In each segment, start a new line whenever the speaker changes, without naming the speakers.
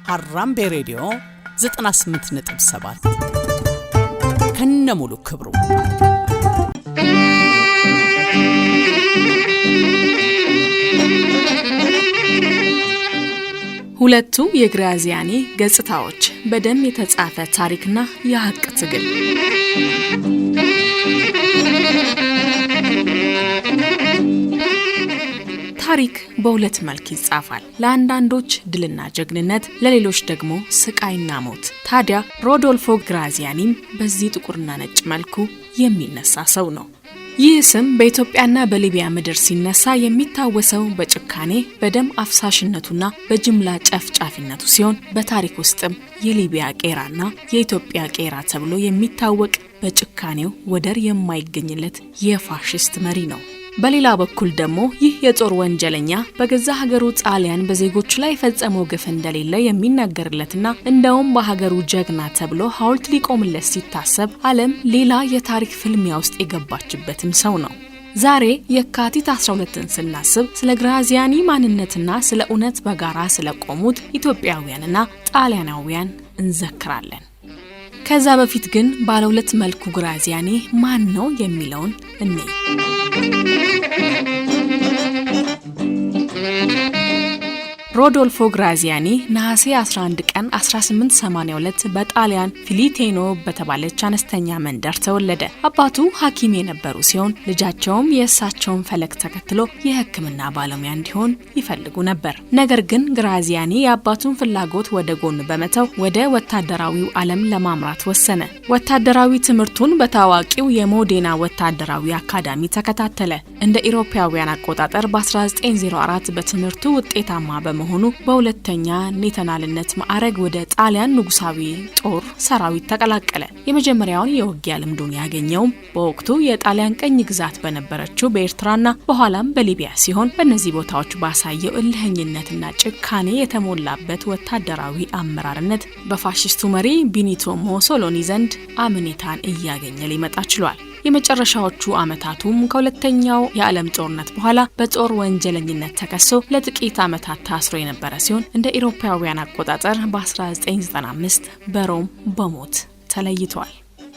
ሀራምቤ ሬዲዮ 98.7 ከነሙሉ ክብሩ
ሁለቱ የግራዚያኒ ገጽታዎች በደም የተጻፈ ታሪክና የሐቅ ትግል ታሪክ በሁለት መልክ ይጻፋል። ለአንዳንዶች ድልና ጀግንነት፣ ለሌሎች ደግሞ ስቃይና ሞት። ታዲያ ሮዶልፎ ግራዚያኒም በዚህ ጥቁርና ነጭ መልኩ የሚነሳ ሰው ነው። ይህ ስም በኢትዮጵያና በሊቢያ ምድር ሲነሳ የሚታወሰው በጭካኔ በደም አፍሳሽነቱና በጅምላ ጨፍጫፊነቱ ሲሆን በታሪክ ውስጥም የሊቢያ ቄራና የኢትዮጵያ ቄራ ተብሎ የሚታወቅ በጭካኔው ወደር የማይገኝለት የፋሽስት መሪ ነው። በሌላ በኩል ደግሞ ይህ የጦር ወንጀለኛ በገዛ ሀገሩ ጣሊያን በዜጎች ላይ ፈጸመው ግፍ እንደሌለ የሚናገርለትና እንደውም በሀገሩ ጀግና ተብሎ ሐውልት ሊቆምለት ሲታሰብ ዓለም ሌላ የታሪክ ፍልሚያ ውስጥ የገባችበትም ሰው ነው። ዛሬ የካቲት 12ን ስናስብ ስለ ግራዚያኒ ማንነትና ስለ እውነት በጋራ ስለቆሙት ኢትዮጵያውያንና ጣሊያናውያን እንዘክራለን። ከዛ በፊት ግን ባለ ሁለት መልኩ ግራዚያኒ ማን ነው የሚለውን እንይ። ሮዶልፎ ግራዚያኒ ነሐሴ 11 ቀን 1882 በጣሊያን ፊሊቴኖ በተባለች አነስተኛ መንደር ተወለደ። አባቱ ሐኪም የነበሩ ሲሆን ልጃቸውም የእሳቸውን ፈለግ ተከትሎ የሕክምና ባለሙያ እንዲሆን ይፈልጉ ነበር። ነገር ግን ግራዚያኒ የአባቱን ፍላጎት ወደ ጎን በመተው ወደ ወታደራዊው ዓለም ለማምራት ወሰነ። ወታደራዊ ትምህርቱን በታዋቂው የሞዴና ወታደራዊ አካዳሚ ተከታተለ። እንደ ኢሮፓውያን አቆጣጠር በ1904 በትምህርቱ ውጤታማ በመሆኑ በሁለተኛ ኔተናልነት ማዕረግ ወደ ጣሊያን ንጉሳዊ ጦር ሰራዊት ተቀላቀለ። የመጀመሪያውን የውጊያ ልምዱን ያገኘውም በወቅቱ የጣሊያን ቀኝ ግዛት በነበረችው በኤርትራና በኋላም በሊቢያ ሲሆን በእነዚህ ቦታዎች ባሳየው እልህኝነትና ጭካኔ የተሞላበት ወታደራዊ አመራርነት በፋሽስቱ መሪ ቤኒቶ ሙሶሎኒ ዘንድ አመኔታን እያገኘ ሊመጣ ችሏል። የመጨረሻዎቹ ዓመታቱም ከሁለተኛው የዓለም ጦርነት በኋላ በጦር ወንጀለኝነት ተከሶ ለጥቂት ዓመታት ታስሮ የነበረ ሲሆን እንደ ኢሮፓውያን አቆጣጠር በ1995 በሮም በሞት ተለይቷል።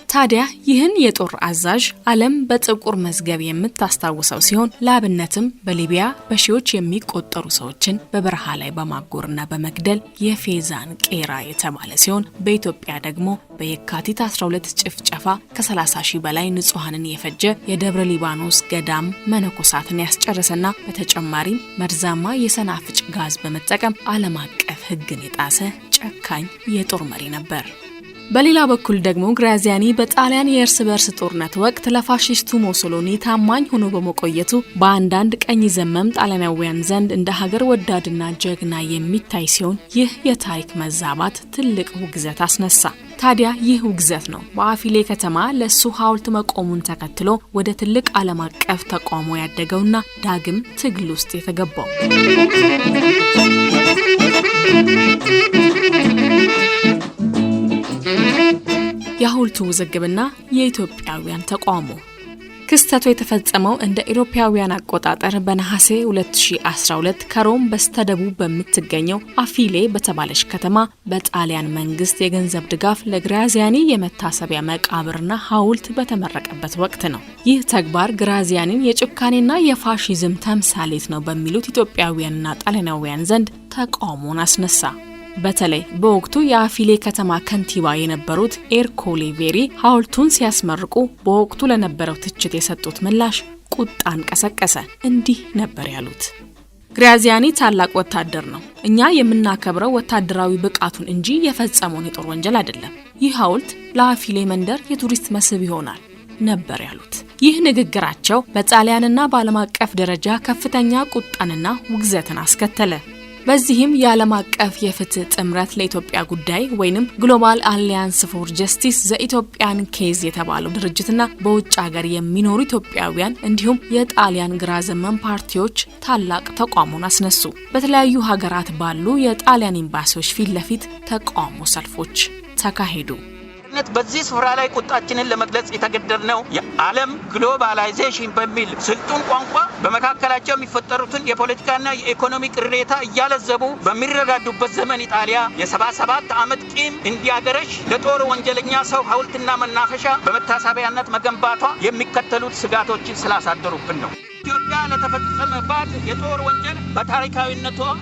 ታዲያ ይህን የጦር አዛዥ ዓለም በጥቁር መዝገብ የምታስታውሰው ሲሆን ለአብነትም በሊቢያ በሺዎች የሚቆጠሩ ሰዎችን በበረሃ ላይ በማጎርና በመግደል የፌዛን ቄራ የተባለ ሲሆን በኢትዮጵያ ደግሞ በየካቲት 12 ጭፍጨፋ ከ30,000 በላይ ንጹሃንን የፈጀ የደብረ ሊባኖስ ገዳም መነኮሳትን ያስጨረሰና በተጨማሪም መርዛማ የሰናፍጭ ጋዝ በመጠቀም ዓለም አቀፍ ሕግን የጣሰ ጨካኝ የጦር መሪ ነበር። በሌላ በኩል ደግሞ ግራዚያኒ በጣሊያን የእርስ በርስ ጦርነት ወቅት ለፋሺስቱ ሙሶሎኒ ታማኝ ሆኖ በመቆየቱ በአንዳንድ ቀኝ ዘመም ጣሊያናውያን ዘንድ እንደ ሀገር ወዳድና ጀግና የሚታይ ሲሆን ይህ የታሪክ መዛባት ትልቅ ውግዘት አስነሳ። ታዲያ ይህ ውግዘት ነው በአፊሌ ከተማ ለሱ ሐውልት መቆሙን ተከትሎ ወደ ትልቅ ዓለም አቀፍ ተቋሞ ያደገውና ዳግም ትግል ውስጥ የተገባው። የሐውልቱ ውዝግብና የኢትዮጵያውያን ተቋሞ ክስተቱ የተፈጸመው እንደ ኢሮፓውያን አቆጣጠር በነሐሴ 2012 ከሮም በስተደቡብ በምትገኘው አፊሌ በተባለች ከተማ በጣሊያን መንግስት የገንዘብ ድጋፍ ለግራዚያኒ የመታሰቢያ መቃብርና ሐውልት በተመረቀበት ወቅት ነው። ይህ ተግባር ግራዚያኒን የጭካኔና የፋሺዝም ተምሳሌት ነው በሚሉት ኢትዮጵያውያንና ጣሊያናውያን ዘንድ ተቃውሞን አስነሳ። በተለይ በወቅቱ የአፊሌ ከተማ ከንቲባ የነበሩት ኤርኮሌ ቬሪ ሐውልቱን ሲያስመርቁ በወቅቱ ለነበረው ትችት የሰጡት ምላሽ ቁጣን ቀሰቀሰ። እንዲህ ነበር ያሉት: ግራዚያኒ ታላቅ ወታደር ነው። እኛ የምናከብረው ወታደራዊ ብቃቱን እንጂ የፈጸመውን የጦር ወንጀል አይደለም። ይህ ሐውልት ለአፊሌ መንደር የቱሪስት መስህብ ይሆናል ነበር ያሉት። ይህ ንግግራቸው በጣሊያንና በዓለም አቀፍ ደረጃ ከፍተኛ ቁጣንና ውግዘትን አስከተለ። በዚህም የዓለም አቀፍ የፍትህ ጥምረት ለኢትዮጵያ ጉዳይ ወይንም ግሎባል አሊያንስ ፎር ጀስቲስ ዘኢትዮጵያን ኬዝ የተባለው ድርጅትና በውጭ ሀገር የሚኖሩ ኢትዮጵያውያን እንዲሁም የጣሊያን ግራ ዘመም ፓርቲዎች ታላቅ ተቃውሞን አስነሱ። በተለያዩ ሀገራት ባሉ የጣሊያን ኤምባሲዎች ፊት ለፊት ተቃውሞ ሰልፎች ተካሄዱ።
በዚህ ስፍራ ላይ ቁጣችንን ለመግለጽ የተገደድነው የዓለም ግሎባላይዜሽን በሚል ስልጡን ቋንቋ በመካከላቸው የሚፈጠሩትን የፖለቲካና የኢኮኖሚ ቅሬታ እያለዘቡ በሚረዳዱበት ዘመን ኢጣሊያ የ77 ዓመት ቂም እንዲያገረሽ ለጦር ወንጀለኛ ሰው ሐውልትና መናፈሻ በመታሰቢያነት መገንባቷ የሚከተሉት ስጋቶችን ስላሳደሩብን ነው። ኢትዮጵያ ለተፈጸመባት የጦር ወንጀል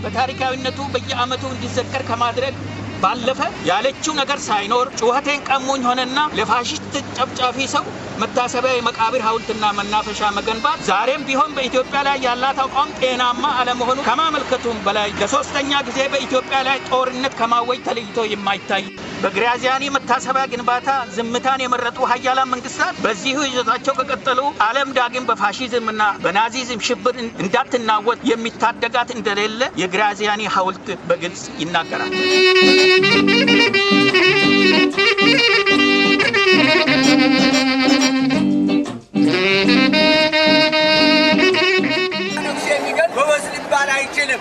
በታሪካዊነቱ በየዓመቱ እንዲዘከር ከማድረግ ባለፈ ያለችው ነገር ሳይኖር ጩኸቴን ቀሙኝ ሆነና ለፋሽስት ጨፍጫፊ ሰው መታሰቢያ የመቃብር ሐውልትና መናፈሻ መገንባት ዛሬም ቢሆን በኢትዮጵያ ላይ ያላት አቋም ጤናማ አለመሆኑ ከማመልከቱም በላይ ለሶስተኛ ጊዜ በኢትዮጵያ ላይ ጦርነት ከማወጅ ተለይቶ የማይታይ በግራዚያኒ መታሰቢያ ግንባታ ዝምታን የመረጡ ሀያላን መንግስታት በዚሁ ይዘታቸው ከቀጠሉ ዓለም ዳግም በፋሺዝምና በናዚዝም ሽብር እንዳትናወጥ የሚታደጋት እንደሌለ የግራዚያኒ ሐውልት በግልጽ ይናገራል።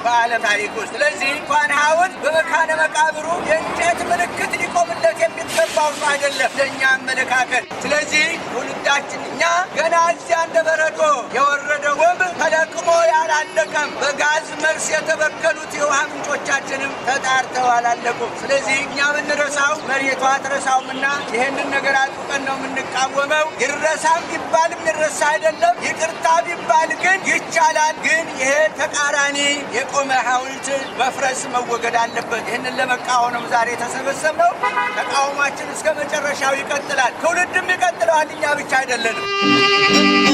በዓለም ታሪክ ውስጥ ስለዚህ እንኳን ሐውልት በመካነ መቃብሩ የእንጨት ምልክት ሊቆምለት የሚገባው አይደለም ለእኛ አመለካከት። ስለዚህ ሁላችን እኛ ገና እዚያ እንደ በረዶ የወረደ ወብ ተለቅሞ ያላለቀም በጋዝ መርስ የተበከሉት የውሃ ምንጮቻችንም ተጣርተው አላለቁም። ስለዚህ እኛ የምንረሳው መሬቷ አትረሳውምና ይህንን ነገር አጥብቀን ነው የምንቃወመው። ይረሳም ቢባልም ይረሳ አይደለም፣ ይቅርታ ቢባል ግን ይቻላል። ግን ይሄ ተቃራኒ የቆመ ሐውልት መፍረስ መወገድ አለበት። ይህንን ለመቃወም ዛሬ ተሰበሰብነው። ተቃውሟችን እስከ መጨረሻው ይቀጥላል። ትውልድም ይቀጥለዋል። እኛ ብቻ አይደለንም።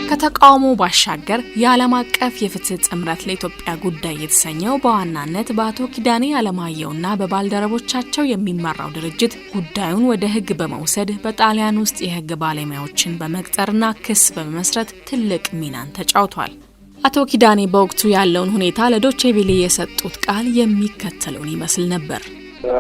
ከተቃውሞ ባሻገር የዓለም አቀፍ የፍትህ ጥምረት ለኢትዮጵያ ጉዳይ የተሰኘው በዋናነት በአቶ ኪዳኔ አለማየሁና በባልደረቦቻቸው የሚመራው ድርጅት ጉዳዩን ወደ ሕግ በመውሰድ በጣሊያን ውስጥ የሕግ ባለሙያዎችን በመቅጠርና ክስ በመመስረት ትልቅ ሚናን ተጫውቷል። አቶ ኪዳኔ በወቅቱ ያለውን ሁኔታ ለዶቼ ቬለ የሰጡት ቃል የሚከተለውን ይመስል ነበር።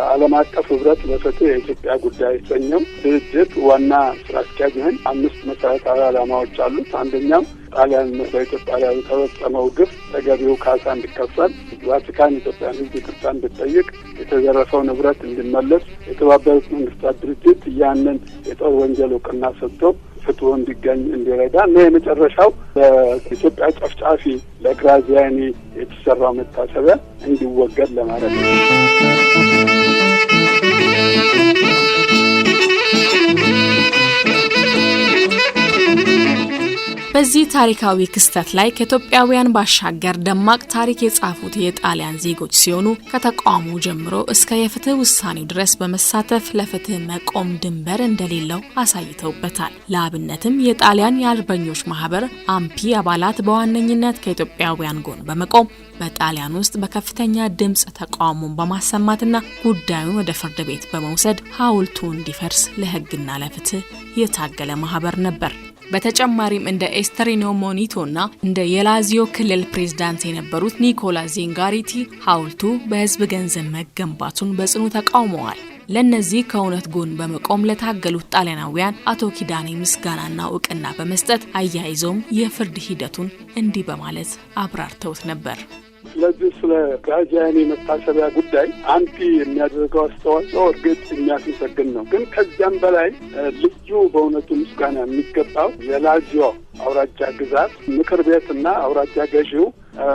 ዓለም አቀፍ ህብረት ለፍትህ የኢትዮጵያ ጉዳይ የተሰኘው ድርጅት ዋና ስራ አስኪያጅ ነኝ። 5 መሰረታዊ ዓላማዎች አሉት። አንደኛው ጣሊያን በኢትዮጵያ ላይ የተፈጸመው ግፍ ተገቢው ካሳ እንዲከፈል፣ ቫቲካን ኢትዮጵያን ህዝብ ይቅርታ እንድትጠይቅ፣ የተዘረፈው ንብረት እንዲመለስ፣ የተባበሩት መንግስታት ድርጅት ያንን የጦር ወንጀል እውቅና ሰጥቶ ፍትህ እንዲገኝ እንዲረዳ እና የመጨረሻው በኢትዮጵያ ጨፍጫፊ ለግራዚያኒ የተሰራው መታሰቢያ እንዲወገድ ለማድረግ ነው።
በዚህ ታሪካዊ ክስተት ላይ ከኢትዮጵያውያን ባሻገር ደማቅ ታሪክ የጻፉት የጣሊያን ዜጎች ሲሆኑ ከተቃውሞ ጀምሮ እስከ የፍትህ ውሳኔው ድረስ በመሳተፍ ለፍትህ መቆም ድንበር እንደሌለው አሳይተውበታል። ለአብነትም የጣሊያን የአርበኞች ማህበር አምፒ አባላት በዋነኝነት ከኢትዮጵያውያን ጎን በመቆም በጣሊያን ውስጥ በከፍተኛ ድምጽ ተቃውሞን በማሰማትና ጉዳዩን ወደ ፍርድ ቤት በመውሰድ ሐውልቱ እንዲፈርስ ለህግና ለፍትህ የታገለ ማህበር ነበር። በተጨማሪም እንደ ኤስተሪኖ ሞኒቶና እንደ የላዚዮ ክልል ፕሬዝዳንት የነበሩት ኒኮላ ዚንጋሪቲ ሐውልቱ በህዝብ ገንዘብ መገንባቱን በጽኑ ተቃውመዋል። ለነዚህ ከእውነት ጎን በመቆም ለታገሉት ጣሊያናውያን አቶ ኪዳኔ ምስጋናና እውቅና በመስጠት አያይዘውም የፍርድ ሂደቱን እንዲህ በማለት አብራርተውት ነበር።
ስለዚህ ስለ ግራዚያኒ መታሰቢያ ጉዳይ አምፒ የሚያደርገው አስተዋጽኦ እርግጥ የሚያስመሰግን ነው። ግን ከዚያም በላይ ልዩ በእውነቱ ምስጋና የሚገባው የላዚዮ አውራጃ ግዛት ምክር ቤትና አውራጃ ገዢው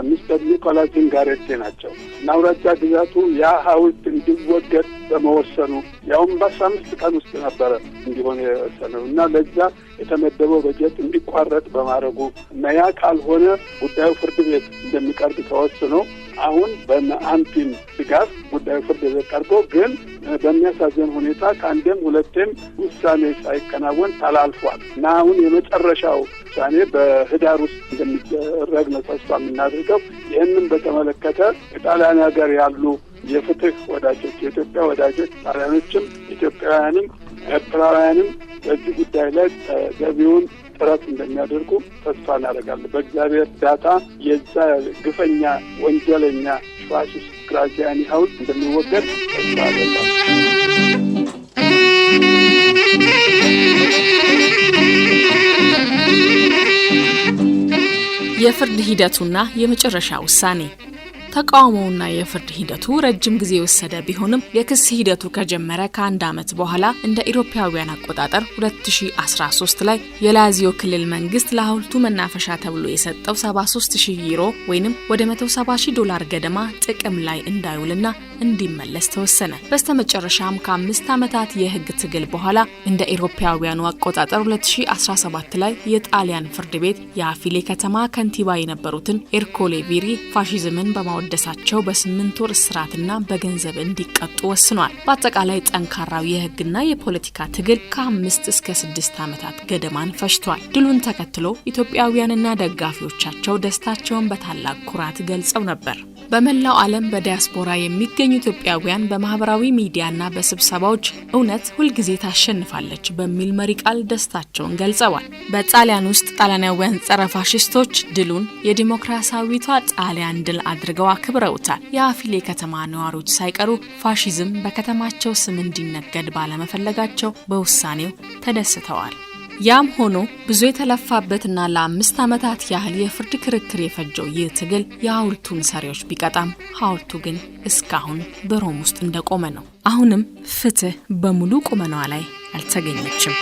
ሚስተር ኒኮላ ዚንጋሬቲ ናቸው እና አውራጃ ግዛቱ ያ ሐውልት እንዲወገድ በመወሰኑ ያውም በ15 ቀን ውስጥ ነበረ እንዲሆን የወሰነው እና ለዛ የተመደበው በጀት እንዲቋረጥ በማድረጉ እና ያ ካልሆነ ጉዳዩ ፍርድ ቤት እንደሚቀርብ ተወስኖ አሁን በአምፒም ድጋፍ ጉዳዩ ፍርድ ቤት ቀርቦ ግን በሚያሳዝን ሁኔታ ከአንድም ሁለትም ውሳኔ ሳይከናወን ተላልፏል እና አሁን የመጨረሻው ውሳኔ በህዳር ውስጥ እንደሚደረግ ነው ተስፋ የምናደርገው። ይህንን በተመለከተ የጣሊያን ሀገር ያሉ የፍትህ ወዳጆች፣ የኢትዮጵያ ወዳጆች ጣሊያኖችም ኢትዮጵያውያንም ኤርትራውያንም በዚህ ጉዳይ ላይ ተገቢውን ጥረት እንደሚያደርጉ ተስፋ እናደርጋለን። በእግዚአብሔር እርዳታ የዛ ግፈኛ ወንጀለኛ ፋሺስት ግራዚያኒ ሐውልት እንደሚወገድ ተስፋ አደርጋለሁ።
የፍርድ ሂደቱና የመጨረሻ ውሳኔ ተቃውሞውና የፍርድ ሂደቱ ረጅም ጊዜ የወሰደ ቢሆንም የክስ ሂደቱ ከጀመረ ከአንድ ዓመት በኋላ እንደ ኢሮፓውያን አቆጣጠር 2013 ላይ የላዚዮ ክልል መንግስት ለሐውልቱ መናፈሻ ተብሎ የሰጠው 73000 ዩሮ ወይንም ወደ $170,000 ገደማ ጥቅም ላይ እንዳይውልና እንዲመለስ ተወሰነ። በስተመጨረሻም ከ5 ዓመታት የህግ ትግል በኋላ እንደ ኢሮፓውያኑ አቆጣጠር 2017 ላይ የጣሊያን ፍርድ ቤት የአፊሌ ከተማ ከንቲባ የነበሩትን ኤርኮሌ ቪሪ ፋሺዝምን በማወደሳቸው በ8 ወር እስራትና በገንዘብ እንዲቀጡ ወስኗል። በአጠቃላይ ጠንካራው የህግና የፖለቲካ ትግል ከ5 እስከ 6 ዓመታት ገደማን ፈጅቷል። ድሉን ተከትሎ ኢትዮጵያውያንና ደጋፊዎቻቸው ደስታቸውን በታላቅ ኩራት ገልጸው ነበር። በመላው ዓለም በዲያስፖራ የሚገኙ ኢትዮጵያውያን በማህበራዊ ሚዲያና በስብሰባዎች እውነት ሁልጊዜ ታሸንፋለች በሚል መሪ ቃል ደስታቸውን ገልጸዋል። በጣሊያን ውስጥ ጣሊያናውያን ጸረ ፋሺስቶች ድሉን የዲሞክራሲያዊቷ ጣሊያን ድል አድርገው አክብረውታል። የአፊሌ ከተማ ነዋሪዎች ሳይቀሩ ፋሺዝም በከተማቸው ስም እንዲነገድ ባለመፈለጋቸው በውሳኔው ተደስተዋል። ያም ሆኖ ብዙ የተለፋበትና ለ5 ዓመታት ያህል የፍርድ ክርክር የፈጀው ይህ ትግል የሐውልቱን ሰሪዎች ቢቀጣም ሐውልቱ ግን እስካሁን በሮም ውስጥ እንደቆመ ነው። አሁንም ፍትህ በሙሉ ቁመናዋ ላይ አልተገኘችም።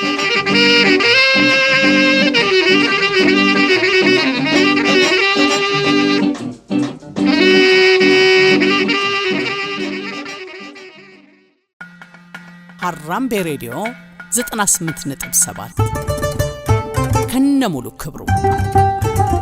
ሀራምቤ ሬዲዮ 98.7 ከነሙሉ ክብሩ